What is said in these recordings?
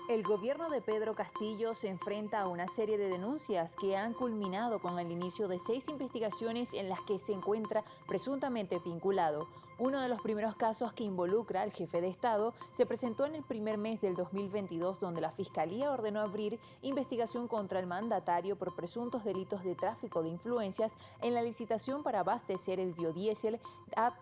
El gobierno de Pedro Castillo se enfrenta a una serie de denuncias que han culminado con el inicio de 6 investigaciones en las que se encuentra presuntamente vinculado. Uno de los primeros casos que involucra al jefe de Estado se presentó en el primer mes del 2022, donde la Fiscalía ordenó abrir investigación contra el mandatario por presuntos delitos de tráfico de influencias en la licitación para abastecer el biodiesel a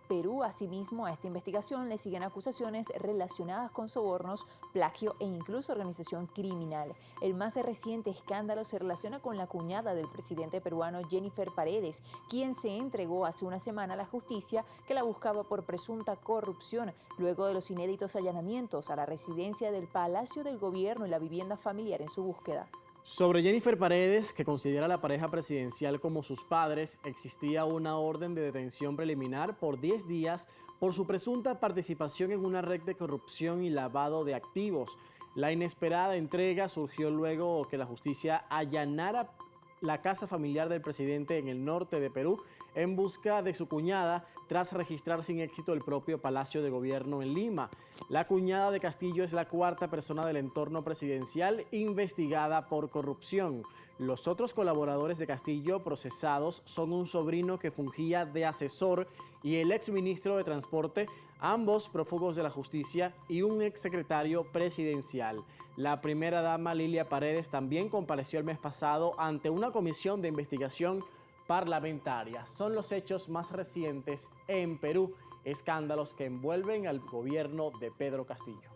Perú. Asimismo, a esta investigación le siguen acusaciones relacionadas con sobornos, plagio e incluso organización criminal. El más reciente escándalo se relaciona con la cuñada del presidente peruano, Jennifer Paredes, quien se entregó hace una semana a la justicia, que la buscaba por presunta corrupción, luego de los inéditos allanamientos a la residencia del Palacio del Gobierno y la vivienda familiar en su búsqueda. Sobre Jennifer Paredes, que considera a la pareja presidencial como sus padres, existía una orden de detención preliminar por 10 días por su presunta participación en una red de corrupción y lavado de activos. La inesperada entrega surgió luego que la justicia allanara la casa familiar del presidente en el norte de Perú en busca de su cuñada, tras registrar sin éxito el propio Palacio de Gobierno en Lima. La cuñada de Castillo es la cuarta persona del entorno presidencial investigada por corrupción. Los otros colaboradores de Castillo procesados son un sobrino que fungía de asesor y el exministro de Transporte, ambos prófugos de la justicia, y un exsecretario presidencial. La primera dama, Lilia Paredes, también compareció el mes pasado ante una comisión de investigación parlamentaria. Son los hechos más recientes en Perú, escándalos que envuelven al gobierno de Pedro Castillo.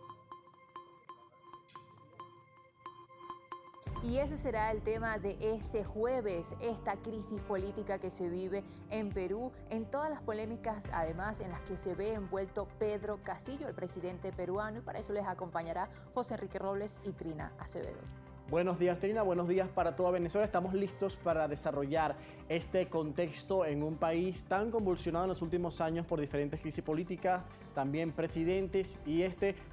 Y ese será el tema de este jueves, esta crisis política que se vive en Perú, en todas las polémicas, además, en las que se ve envuelto Pedro Castillo, el presidente peruano, y para eso les acompañará José Enrique Robles y Trina Acevedo. Buenos días, Trina. Buenos días para toda Venezuela. Estamos listos para desarrollar este contexto en un país tan convulsionado en los últimos años por diferentes crisis políticas, también presidentes, y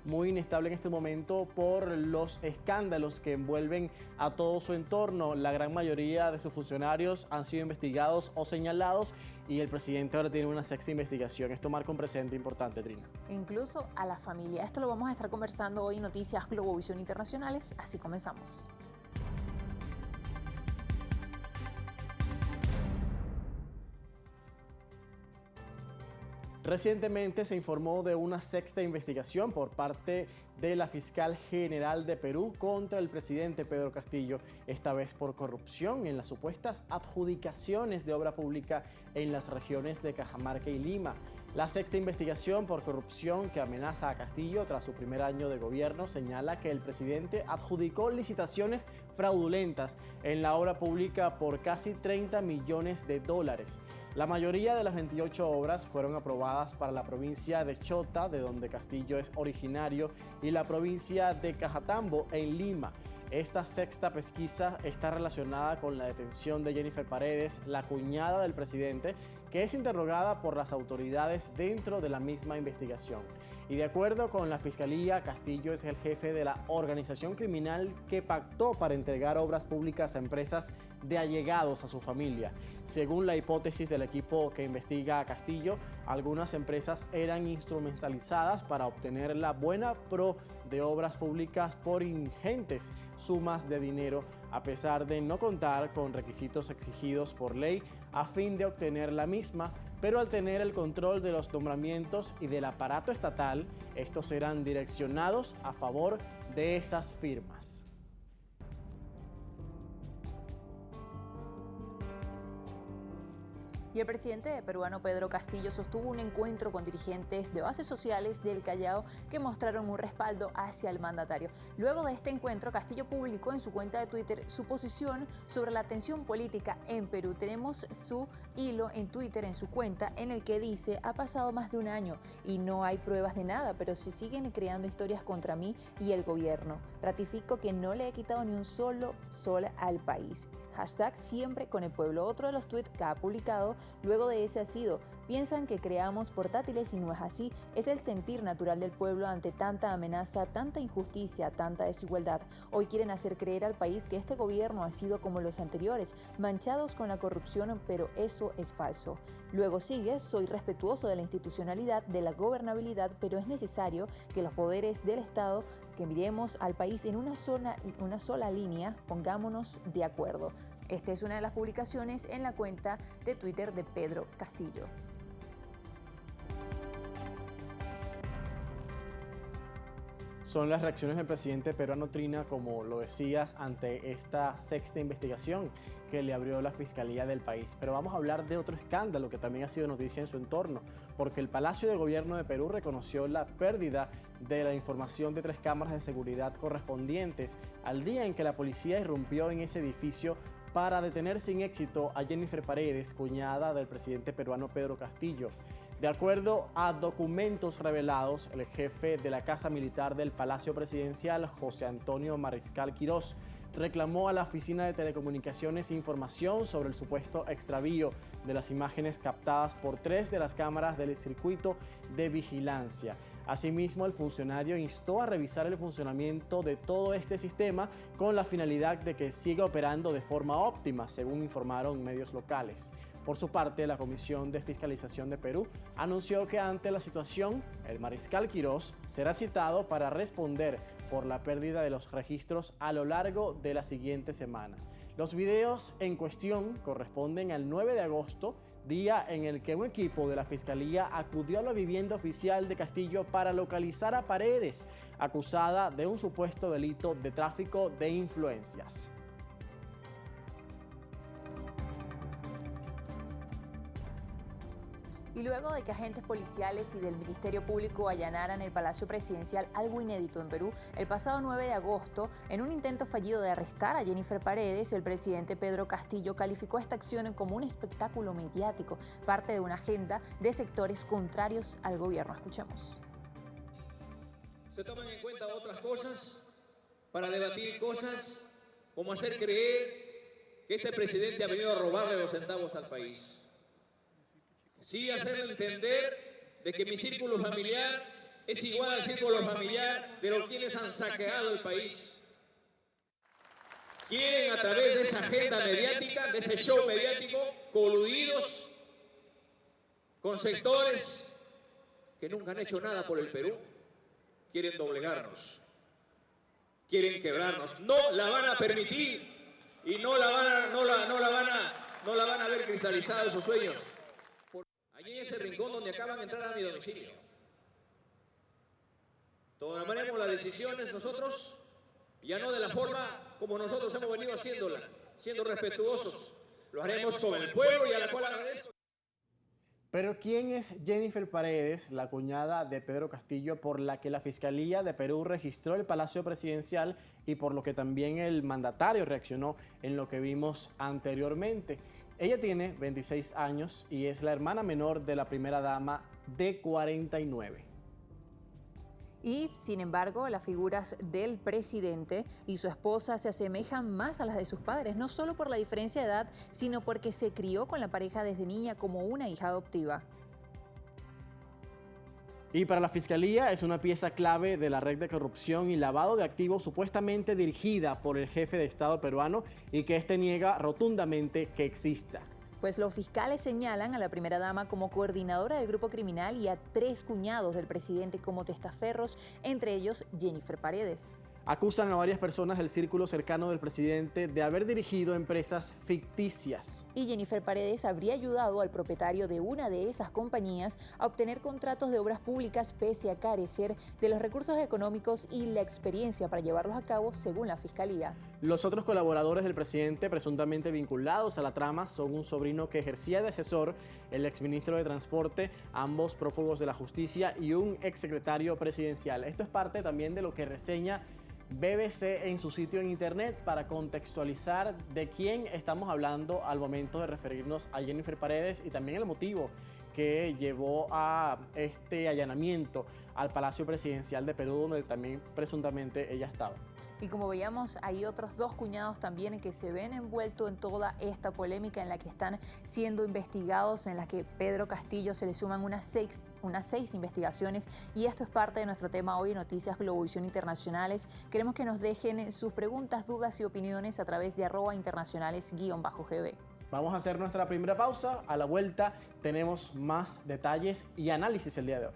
muy inestable en este momento por los escándalos que envuelven a todo su entorno. La gran mayoría de sus funcionarios han sido investigados o señalados, y el presidente ahora tiene una sexta investigación. Esto marca un precedente importante, Trina. Incluso a la familia. Esto lo vamos a estar conversando hoy en Noticias Globovisión Internacionales. Así comenzamos. Recientemente se informó de una sexta investigación por parte de la fiscal general de Perú contra el presidente Pedro Castillo, esta vez por corrupción en las supuestas adjudicaciones de obra pública en las regiones de Cajamarca y Lima. La sexta investigación por corrupción que amenaza a Castillo tras su primer año de gobierno señala que el presidente adjudicó licitaciones fraudulentas en la obra pública por casi 30 millones de dólares. La mayoría de las 28 obras fueron aprobadas para la provincia de Chota, de donde Castillo es originario, y la provincia de Cajatambo, en Lima. Esta sexta pesquisa está relacionada con la detención de Jennifer Paredes, la cuñada del presidente, que es interrogada por las autoridades dentro de la misma investigación. Y de acuerdo con la Fiscalía, Castillo es el jefe de la organización criminal que pactó para entregar obras públicas a empresas de allegados a su familia. Según la hipótesis del equipo que investiga a Castillo, algunas empresas eran instrumentalizadas para obtener la buena pro de obras públicas por ingentes sumas de dinero, a pesar de no contar con requisitos exigidos por ley a fin de obtener la misma, pero al tener el control de los nombramientos y del aparato estatal, estos serán direccionados a favor de esas firmas. Y el presidente peruano Pedro Castillo sostuvo un encuentro con dirigentes de bases sociales del Callao que mostraron un respaldo hacia el mandatario. Luego de este encuentro, Castillo publicó en su cuenta de Twitter su posición sobre la tensión política en Perú. Tenemos su hilo en Twitter, en su cuenta, en el que dice: ha pasado más de un año y no hay pruebas de nada, pero se siguen creando historias contra mí y el gobierno. Ratifico que no le he quitado ni un solo sol al país. Hashtag siempre con el pueblo. Otro de los tweets que ha publicado luego de ese asido. Piensan que creamos portátiles y no es así. Es el sentir natural del pueblo ante tanta amenaza, tanta injusticia, tanta desigualdad. Hoy quieren hacer creer al país que este gobierno ha sido como los anteriores, manchados con la corrupción, pero eso es falso. Luego sigue, soy respetuoso de la institucionalidad, de la gobernabilidad, pero es necesario que los poderes del Estado, que miremos al país en una sola línea, pongámonos de acuerdo. Esta es una de las publicaciones en la cuenta de Twitter de Pedro Castillo. Son las reacciones del presidente peruano, Trina, como lo decías, ante esta sexta investigación que le abrió la Fiscalía del país. Pero vamos a hablar de otro escándalo que también ha sido noticia en su entorno, porque el Palacio de Gobierno de Perú reconoció la pérdida de la información de 3 cámaras de seguridad correspondientes al día en que la policía irrumpió en ese edificio para detener sin éxito a Jennifer Paredes, cuñada del presidente peruano Pedro Castillo. De acuerdo a documentos revelados, el jefe de la Casa Militar del Palacio Presidencial, José Antonio Mariscal Quirós, reclamó a la Oficina de Telecomunicaciones información sobre el supuesto extravío de las imágenes captadas por 3 de las cámaras del circuito de vigilancia. Asimismo, el funcionario instó a revisar el funcionamiento de todo este sistema con la finalidad de que siga operando de forma óptima, según informaron medios locales. Por su parte, la Comisión de Fiscalización de Perú anunció que ante la situación, el mariscal Quirós será citado para responder por la pérdida de los registros a lo largo de la siguiente semana. Los videos en cuestión corresponden al 9 de agosto, día en el que un equipo de la Fiscalía acudió a la vivienda oficial de Castillo para localizar a Paredes, acusada de un supuesto delito de tráfico de influencias. Y luego de que agentes policiales y del Ministerio Público allanaran el Palacio Presidencial, algo inédito en Perú, el pasado 9 de agosto, en un intento fallido de arrestar a Jennifer Paredes, el presidente Pedro Castillo calificó esta acción como un espectáculo mediático, parte de una agenda de sectores contrarios al gobierno. Escuchemos. Se toman en cuenta otras cosas para debatir cosas como hacer creer que este presidente ha venido a robarle los centavos al país. Sí, hacerle entender de que mi círculo familiar es igual al círculo familiar de los quienes han saqueado el país. Quieren, a través de esa agenda mediática, de ese show mediático, coludidos con sectores que nunca han hecho nada por el Perú, quieren doblegarnos, quieren quebrarnos. No la van a permitir y no la van a ver cristalizados sus sueños. Allí en ese rincón donde acaban de entrar a mi domicilio. Tomaremos las decisiones nosotros, ya no de la forma como nosotros hemos venido haciéndola, siendo respetuosos. Lo haremos con el pueblo y a la cual agradezco. Pero ¿quién es Jennifer Paredes, la cuñada de Pedro Castillo, por la que la Fiscalía de Perú registró el Palacio Presidencial y por lo que también el mandatario reaccionó en lo que vimos anteriormente? Ella tiene 26 años y es la hermana menor de la primera dama de 49. Y, sin embargo, las figuras del presidente y su esposa se asemejan más a las de sus padres, no solo por la diferencia de edad, sino porque se crió con la pareja desde niña como una hija adoptiva. Y para la Fiscalía es una pieza clave de la red de corrupción y lavado de activos supuestamente dirigida por el jefe de Estado peruano y que este niega rotundamente que exista. Pues los fiscales señalan a la primera dama como coordinadora del grupo criminal y a 3 cuñados del presidente como testaferros, entre ellos Jennifer Paredes. Acusan a varias personas del círculo cercano del presidente de haber dirigido empresas ficticias. Y Jennifer Paredes habría ayudado al propietario de una de esas compañías a obtener contratos de obras públicas pese a carecer de los recursos económicos y la experiencia para llevarlos a cabo, según la Fiscalía. Los otros colaboradores del presidente presuntamente vinculados a la trama son un sobrino que ejercía de asesor, el exministro de Transporte, ambos prófugos de la justicia, y un exsecretario presidencial. Esto es parte también de lo que reseña BBC en su sitio en internet para contextualizar de quién estamos hablando al momento de referirnos a Jennifer Paredes y también el motivo que llevó a este allanamiento al Palacio Presidencial de Perú, donde también presuntamente ella estaba. Y como veíamos, hay otros 2 cuñados también que se ven envueltos en toda esta polémica en la que están siendo investigados, en la que Pedro Castillo se le suman unas 6 investigaciones. Y esto es parte de nuestro tema hoy en Noticias Globovisión Internacionales. Queremos que nos dejen sus preguntas, dudas y opiniones a través de @internacionales_GB. Vamos a hacer nuestra primera pausa. A la vuelta tenemos más detalles y análisis el día de hoy.